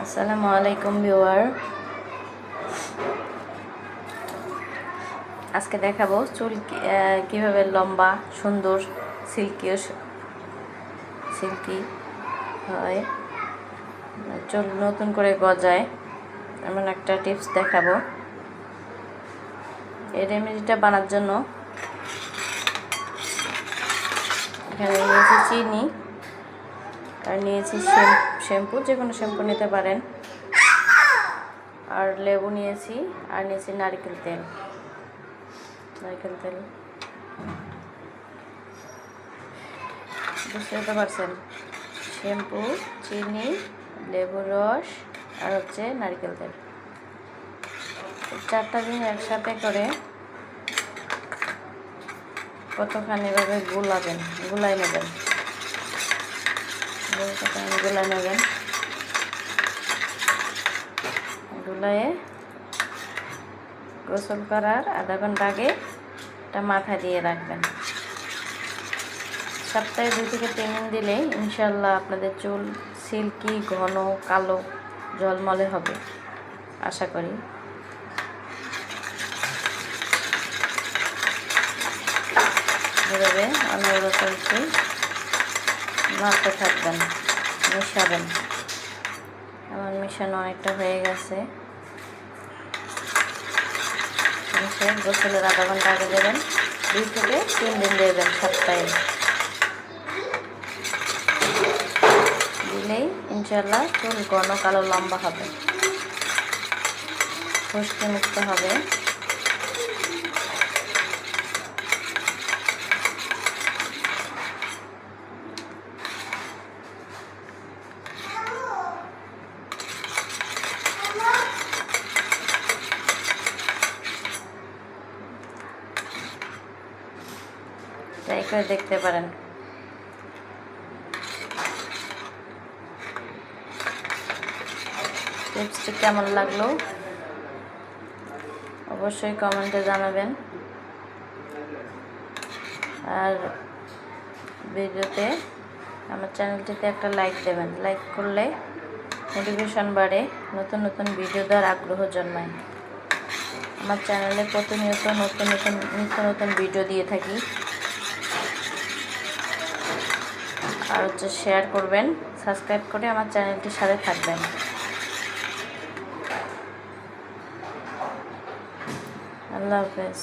আসসালামু আলাইকুম ভিউয়ার। আজকে দেখাবো চুল কিভাবে লম্বা সুন্দর সিল্কি হয়, চুল নতুন করে গজায় এমন একটা টিপস দেখাবো। এই রেমেডিটা বানার জন্য এখানে নিয়েছি চিনি আর নিয়েছি শ্যাম্পু, যে কোনো শ্যাম্পু নিতে পারেন, আর লেবু নিয়েছি, আর নিয়েছি নারকেল তেল। বুঝতে পারছেন, শ্যাম্পু, চিনি, লেবুর রস আর নারকেল তেল, চারটা জিনিস একসাথে করে কতখানি এভাবে গুলাই নেবেন। গুলায়ে গোসল করার আধা ঘন্টা আগে এটা মাথায় দিয়ে রাখবেন। সপ্তাহে 2 থেকে 3 দিন দিলেই ইনশাল্লাহ আপনাদের চুল সিল্কি, ঘন, কালো, ঝলমলে হবে আশা করি। এভাবে অনবরত একটু নাড়তে থাকবেন, মিশাবেন। আমার মিশানো অনেকটা হয়ে গেছে। গোসলের আধা ঘন্টা আগে দেবেন, 2 থেকে 3 দিন দেবেন সপ্তাহে। দিলেই ইনশাল্লাহ চুল ঘন, কালো, লম্বা হবে, খুশকি মুক্ত হবে। ট্রাই করে দেখতে পারেন। টিপসটি কেমন লাগলো অবশ্যই কমেন্টে জানাবেন, আর ভিডিওতে আমার চ্যানেলটিতে একটা লাইক দেবেন। লাইক করলে মোটিভেশন বাড়ে, নতুন নতুন ভিডিও দেওয়ার আগ্রহ জন্মায়। আমার চ্যানেলে প্রতিনিয়ত নিত্য নতুন ভিডিও দিয়ে থাকি। আর শেয়ার করবেন, সাবস্ক্রাইব করে আমার চ্যানেলটির সাথে থাকবেন। আল্লাহ হাফেজ।